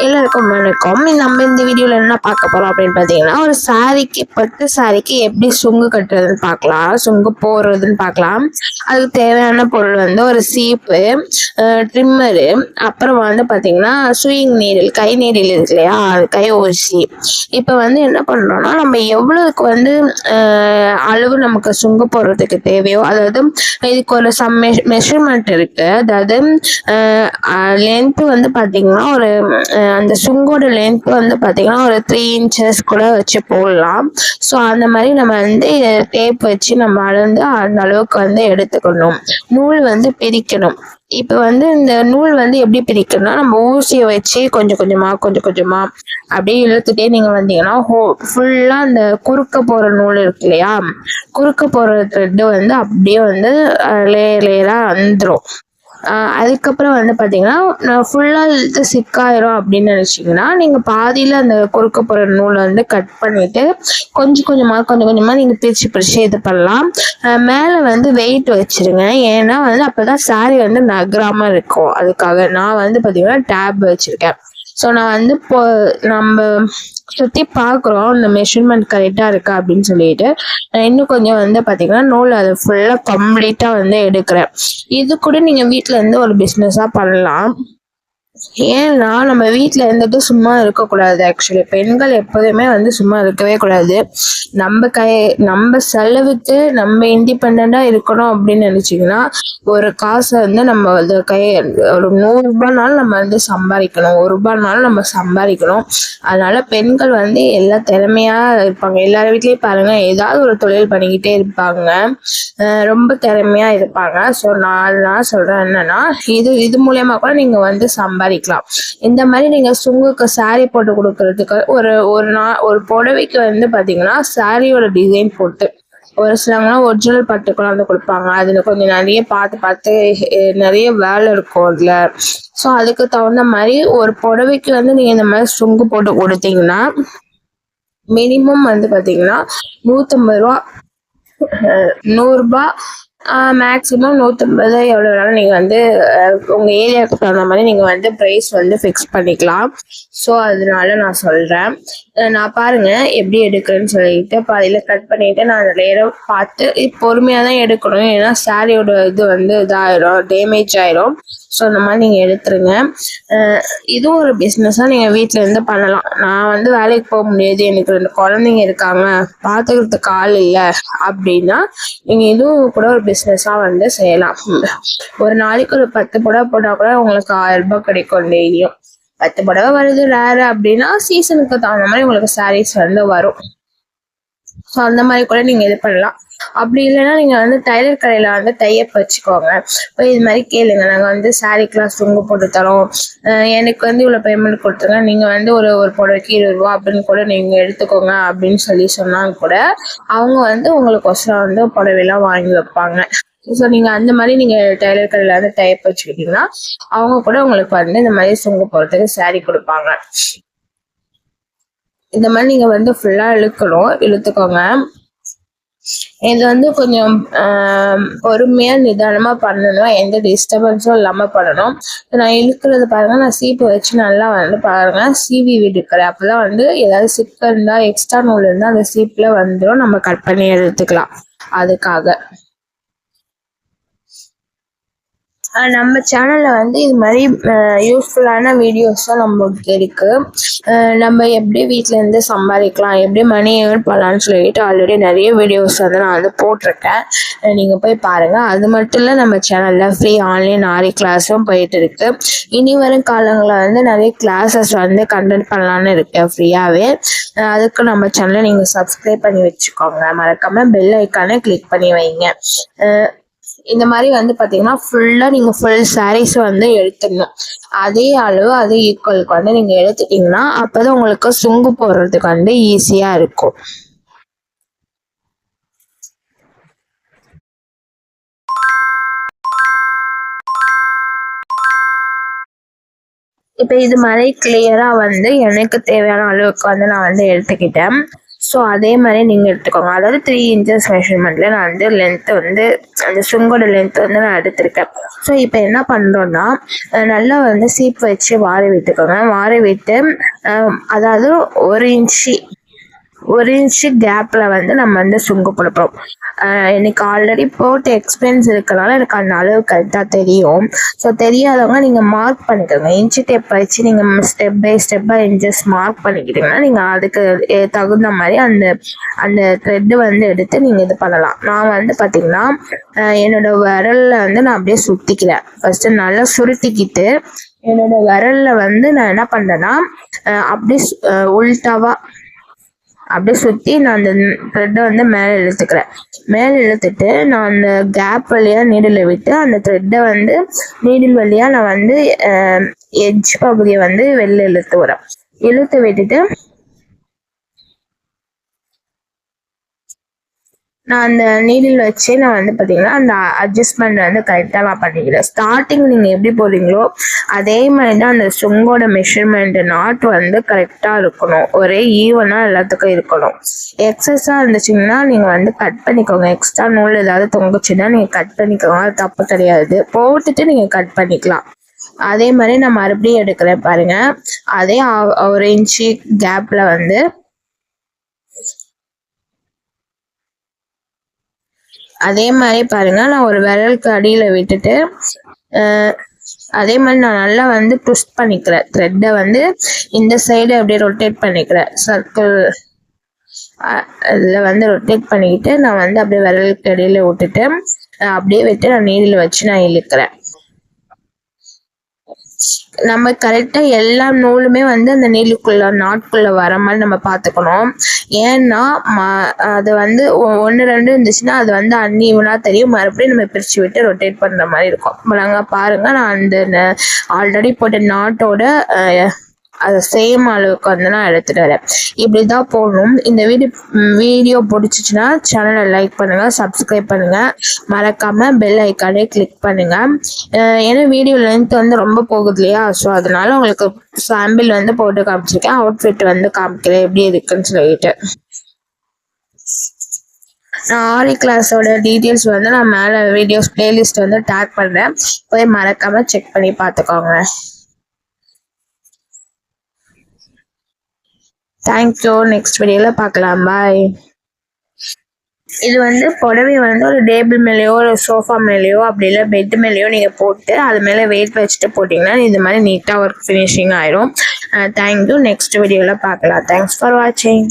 எல்லாருக்கும் வணக்கம். நம்ம இந்த வீடியோவில் என்ன பார்க்க போகிறோம் அப்படின்னு பார்த்தீங்கன்னா, ஒரு சாரிக்கு பட்டு சாரிக்கு எப்படி சுங்கு கட்டுறதுன்னு பார்க்கலாம், சுங்கு போடுறதுன்னு பார்க்கலாம். அதுக்கு தேவையான பொருள் வந்து ஒரு சீப்பு, ட்ரிம்மரு, அப்புறம் வந்து பார்த்தீங்கன்னா சுயிங் நீடில், கை நீடில் இருக்கு இல்லையா, அது கை ஊசி. இப்போ வந்து என்ன பண்ணுறோம்னா, நம்ம எவ்வளோக்கு வந்து அளவு நமக்கு சுங்கு போடுறதுக்கு தேவையோ, அதாவது இதுக்கு ஒரு மெஷர்மெண்ட் இருக்குது. அதாவது லென்த்து வந்து பார்த்தீங்கன்னா ஒரு அந்த சுங்கோட லென்த் வந்து பார்த்தீங்கன்னா ஒரு 3 inches கூட வச்சு போடலாம். ஸோ அந்த மாதிரி நம்ம வந்து டேப் வச்சு நம்ம அளந்து அந்த அளவுக்கு வந்து எடுத்துக்கணும். நூல் வந்து பிரிக்கணும். இப்போ வந்து இந்த நூல் வந்து எப்படி பிரிக்கணும்னா, நம்ம ஊசியை வச்சு கொஞ்சம் கொஞ்சமாக அப்படியே இழுத்துட்டே நீங்கள் வந்தீங்கன்னா ஃபுல்லாக அந்த குறுக்க போகிற நூல் இருக்கு இல்லையா, குறுக்க போகிற த்ரெட்டு வந்து அப்படியே வந்து லேயராக வந்துடும். அதுக்கப்புறம் வந்து பார்த்தீங்கன்னா ஃபுல்லாக இது சிக்காயிரும் அப்படின்னு நினச்சிங்கன்னா, நீங்கள் பாதியில் அந்த குறுக்க போகிற நூலை வந்து கட் பண்ணிவிட்டு கொஞ்சம் கொஞ்சமாக நீங்கள் பிரித்து இது பண்ணலாம். மேலே வந்து வெயிட் வச்சுருங்க. ஏன்னா வந்து அப்போ தான் சாரி வந்து நகராமல் இருக்கும். அதுக்காக நான் வந்து பார்த்தீங்கன்னா டேப் வச்சுருக்கேன். ஸோ நான் வந்து இப்போ நம்ம சுற்றி பார்க்குறோம் இந்த மெஷர்மெண்ட் கரெக்டாக இருக்கா அப்படின்னு சொல்லிட்டு இன்னும் கொஞ்சம் வந்து பார்த்தீங்கன்னா நூல் அதை ஃபுல்லாக கம்ப்ளீட்டாக வந்து எடுக்கிறேன். இது கூட நீங்கள் வீட்டில் இருந்து ஒரு பிஸ்னஸாக பண்ணலாம். ஏன்னா நம்ம வீட்டில் இருந்துட்டு சும்மா இருக்கக்கூடாது. ஆக்சுவலி பெண்கள் எப்போதுமே வந்து சும்மா இருக்கவே கூடாது. நம்ம செலவுக்கு நம்ம இண்டிபெண்ட்டாக இருக்கணும் அப்படின்னு நினச்சிங்கன்னா, ஒரு காசை வந்து நம்ம வந்து ஒரு 100 ரூபாய்னாலும் நம்ம வந்து சம்பாதிக்கணும், 1 ரூபாய்னாலும் நம்ம சம்பாதிக்கணும். அதனால பெண்கள் வந்து எல்லா திறமையாக இருப்பாங்க. எல்லார் வீட்லேயும் பாருங்கள், ஏதாவது ஒரு தொழில் பண்ணிக்கிட்டே இருப்பாங்க, ரொம்ப திறமையாக இருப்பாங்க. ஸோ நான் சொல்கிறேன் என்னன்னா, இது மூலயமா கூட நீங்கள் வந்து சம்பாதிக்கலாம். இந்த மாதிரி நீங்கள் சுங்குக்கு சாரி போட்டு கொடுக்கறதுக்கு ஒரு புடவைக்கு வந்து பார்த்தீங்கன்னா சாரியோட டிசைன் போட்டு, ஒரு சிலவங்களாம் ஒரிஜினல் பட்டுக்கெல்லாம் வந்து கொடுப்பாங்க. அதில் கொஞ்சம் நிறைய பார்த்து நிறைய வேலை இருக்கும் அதில். ஸோ அதுக்கு தகுந்த மாதிரி ஒரு புடவைக்கு வந்து நீங்கள் இந்த மாதிரி சுங்கு போட்டு கொடுத்தீங்கன்னா மினிமம் வந்து பார்த்தீங்கன்னா 150 ரூபா, 100 ரூபா, மேக்ஸிமம் 150, எவ்வளோ வேணாலும் நீங்கள் வந்து உங்கள் ஏரியாவுக்கு தகுந்த மாதிரி நீங்கள் வந்து ப்ரைஸ் வந்து ஃபிக்ஸ் பண்ணிக்கலாம். ஸோ அதனால நான் சொல்கிறேன். நான் பாருங்கள் எப்படி எடுக்கிறேன்னு சொல்லிட்டு பாதியில் கட் பண்ணிவிட்டு நான் அந்த லேயரை பார்த்து பொறுமையாக தான் எடுக்கணும். ஏன்னா சாரியோட இது வந்து இதாகிடும், டேமேஜ் ஆகிடும். ஸோ அந்த மாதிரி நீங்கள் எடுத்துருங்க. இதுவும் ஒரு பிஸ்னஸாக நீங்கள் வீட்டில் இருந்து பண்ணலாம். நான் வந்து வேலைக்கு போக முடியாது, எனக்கு 2 குழந்தைங்க இருக்காங்க, பார்த்துக்கிறதுக்கு ஆள் இல்லை அப்படின்னா நீங்கள் இதுவும் கூட ஒரு பிஸ்னஸாக வந்து செய்யலாம். ஒரு நாளைக்கு ஒரு 10 புடவை போட்டால் கூட உங்களுக்கு 1000 ரூபாய் கிடைக்கும் டெய்லியும். 10 புடவை வருது ரேரு அப்படின்னா சீசனுக்கு தகுந்த மாதிரி உங்களுக்கு சாரீஸ் வந்து வரும். ஸோ அந்த மாதிரி கூட நீங்கள் இது பண்ணலாம். அப்படி இல்லைன்னா நீங்கள் வந்து டைலர் கடையில் வந்து தையப் வச்சுக்கோங்க. இப்போ இது மாதிரி கேளுங்க, நாங்கள் வந்து சாரீக்கெலாம் சுங்கு போட்டு தரோம், எனக்கு வந்து இவ்வளோ பேமெண்ட் கொடுத்துருங்க, நீங்கள் வந்து ஒரு புடவைக்கு 20 ரூபா அப்படின்னு கூட நீங்கள் எடுத்துக்கோங்க அப்படின்னு சொன்னால் கூட அவங்க வந்து உங்களுக்கொசரம் வந்து புடவைலாம் வாங்கி வைப்பாங்க. ஸோ நீங்கள் அந்த மாதிரி நீங்கள் டைலர் கடையில் வந்து தையப் வச்சுக்கிட்டிங்கன்னா அவங்க கூட உங்களுக்கு வந்து இந்த மாதிரி சுங்கு போடுறதுக்கு சாரீ கொடுப்பாங்க. இந்த மாதிரி நீங்கள் வந்து ஃபுல்லாக இழுத்துக்கோங்க. இது வந்து கொஞ்சம் பொறுமையாக நிதானமாக பண்ணணும், எந்த டிஸ்டர்பன்ஸும் இல்லாமல் பண்ணணும். நான் இழுக்கிறது பாருங்கள், நான் சீப்பு வச்சு நல்லா வந்து பாருங்கள் சீவி விடுக்கிறேன். அப்போ தான் வந்து ஏதாவது சிப்பு இருந்தால், எக்ஸ்ட்ரா நூல் இருந்தால் அந்த சீப்பில் வந்துடும், நம்ம கட் பண்ணி எடுத்துக்கலாம். அதுக்காக நம்ம சேனலில் வந்து இது மாதிரி யூஸ்ஃபுல்லான வீடியோஸும் நம்மளுக்கு இருக்குது. நம்ம எப்படி வீட்டிலேருந்து சம்பாதிக்கலாம், எப்படி மணி ஏர்ன் பண்ணலான்னு சொல்லிட்டு ஆல்ரெடி நிறைய வீடியோஸ் வந்து நான் வந்து போட்டிருக்கேன். நீங்கள் போய் பாருங்கள். அது மட்டும் இல்லை, நம்ம சேனலில் ஃப்ரீ ஆன்லைன் ஆரி கிளாஸும் போயிட்டு இருக்கு. இனி வரும் காலங்களில் வந்து நிறைய கிளாஸஸ் வந்து கண்டக்ட் பண்ணலான்னு இருக்கேன் ஃப்ரீயாகவே. அதுக்கு நம்ம சேனலை நீங்கள் சப்ஸ்கிரைப் பண்ணி வச்சுக்கோங்க. மறக்காமல் பெல் ஐக்கானை கிளிக் பண்ணி வைங்க. இந்த மாதிரி வந்து பார்த்தீங்கன்னா ஃபுல்லாக நீங்கள் ஃபுல் சாரீஸ் வந்து எடுத்துடணும். அதே அளவு அதே ஈக்குவலுக்கு வந்து நீங்கள் எடுத்துட்டிங்கன்னா அப்போ தான் உங்களுக்கு சுங்கு போடுறதுக்கு வந்து ஈஸியாக இருக்கும். இப்போ இது மாதிரி கிளியராக வந்து எனக்கு தேவையான அளவுக்கு வந்து நான் வந்து எடுத்துக்கிட்டேன். ஸோ அதே மாதிரி நீங்கள் எடுத்துக்கோங்க. அதாவது 3 இன்ச்சஸ் மெஷர்மெண்ட்டில் நான் வந்து லென்த்து வந்து அந்த சுங்கோட லென்த்து வந்து நான் எடுத்திருக்கேன். ஸோ இப்போ என்ன பண்ணுறோன்னா நல்லா வந்து சீப் வச்சு வாரி விட்டுக்கோங்க. வாரி விட்டு அதாவது 1 இன்ச்சு கேப்பில் வந்து நம்ம வந்து சுங்கு கொடுப்போம். எனக்கு ஆல்ரெடி போட்டு எக்ஸ்பீரியன்ஸ் இருக்கனால எனக்கு அந்த அளவு கரெக்டாக தெரியும். ஸோ தெரியாதவங்க நீங்கள் மார்க் பண்ணிக்கோங்க. இன்ச்சு டேப் வச்சு நீங்கள் ஸ்டெப்பாக இன்ச்சஸ் மார்க் பண்ணிக்கிட்டீங்கன்னா நீங்கள் அதுக்கு தகுந்த மாதிரி அந்த த்ரெட்டு வந்து எடுத்து நீங்கள் இது பண்ணலாம். நான் வந்து பார்த்திங்கன்னா என்னோட விரலில் வந்து நான் அப்படியே சுற்றிக்கிறேன். ஃபஸ்ட்டு நல்லா சுருட்டிக்கிட்டு என்னோட விரலில் வந்து நான் என்ன பண்ணுறேன்னா அப்படியே உள்டாவாக அப்படியே சுற்றி நான் அந்த த்ரெட்டை வந்து மேலே இழுத்துக்கிறேன். மேலே இழுத்துட்டு நான் அந்த கேப் வழியாக நீடில் விட்டு அந்த த்ரெட்டை வந்து நீடில் வழியாக நான் வந்து எட்ஜ் பகுதியை வந்து வெளில இழுத்து விட்டுட்டு நான் அந்த நீடில் வச்சு நான் வந்து பார்த்தீங்கன்னா அந்த அட்ஜஸ்ட்மெண்ட் வந்து கரெக்டாக நான் பண்ணிக்கிறேன். ஸ்டார்டிங் நீங்கள் எப்படி போடுறீங்களோ அதே மாதிரி தான் அந்த சுங்கோட மெஷர்மெண்ட் நாட் வந்து கரெக்டாக இருக்கணும். ஒரே ஈவனாக எல்லாத்துக்கும் இருக்கணும். எக்ஸஸாக இருந்துச்சுங்கன்னா நீங்கள் வந்து கட் பண்ணிக்கோங்க. எக்ஸ்ட்ரா நூல் ஏதாவது தொங்குச்சுன்னா நீங்கள் கட் பண்ணிக்கோங்க. அது தப்பு கிடையாது. போட்டுட்டு நீங்கள் கட் பண்ணிக்கலாம். அதே மாதிரி நான் மறுபடியும் எடுக்கிறேன் பாருங்கள். அதே 1 இன்ச்சு கேப்பில் வந்து அதே மாதிரி பாருங்கள் நான் ஒரு விரலுக்கு அடியில் விட்டுட்டு அதே மாதிரி நான் நல்லா வந்து ட்விஸ்ட் பண்ணிக்கிறேன். த்ரெட்டை வந்து இந்த சைடு அப்படியே ரொட்டேட் பண்ணிக்கிறேன். சர்க்கிள் அதில் வந்து ரொட்டேட் பண்ணிக்கிட்டு நான் வந்து அப்படியே விரலுக்கு அடியில் விட்டுட்டு அப்படியே விட்டு நான் நீடில் வச்சு நான் இழுக்கிறேன். நம்ம கரெக்டாக எல்லா நூலுமே வந்து அந்த நாட்குள்ளே வர மாதிரி நம்ம பார்த்துக்கணும். ஏன்னா அது வந்து 1 2 இருந்துச்சுன்னா அது வந்து அன்ஈவனாக தெரியும். மறுபடியும் நம்ம பிரித்து விட்டு ரொட்டேட் பண்ணுற மாதிரி இருக்கும். இப்போ நாங்கள் பாருங்கள் நான் அந்த ஆல்ரெடி போட்ட நாட்டோட அது சேம் அளவுக்கு வந்து நான் எடுத்துகிட்டு வரேன். இப்படி தான் போடணும். இந்த வீடியோ பிடிச்சிச்சின்னா சேனலை லைக் பண்ணுங்கள், சப்ஸ்கிரைப் பண்ணுங்கள், மறக்காமல் பெல் ஐக்கானே கிளிக் பண்ணுங்கள். ஏன்னா வீடியோ லென்த் வந்து ரொம்ப போகுது இல்லையா? ஸோ அதனால உங்களுக்கு சாம்பிள் வந்து போட்டு காமிச்சிருக்கேன். அவுட்ஃபிட் வந்து காமிக்கிறேன் எப்படி இருக்குன்னு சொல்லிட்டு. நான் ஆரி கிளாஸோட டீட்டெயில்ஸ் வந்து நான் மேலே வீடியோஸ் பிளேலிஸ்ட் வந்து டேக் பண்ணுறேன். போய் மறக்காமல் செக் பண்ணி பார்த்துக்கோங்க. தேங்க்யூ. நெக்ஸ்ட் வீடியோவில் பார்க்கலாம். பாய். இது வந்து புடவை வந்து ஒரு டேபிள் மேலேயோ ஒரு சோஃபா மேலேயோ அப்படி இல்லை பெட் மேலேயோ நீங்கள் போட்டு அது மேலே வெயிட் வச்சுட்டு போட்டிங்கன்னா இந்த மாதிரி நீட்டாக ஒர்க் ஃபினிஷிங் ஆயிரும். தேங்க்யூ. நெக்ஸ்ட் வீடியோவில் பார்க்கலாம். தேங்க்ஸ் ஃபார் வாட்சிங்.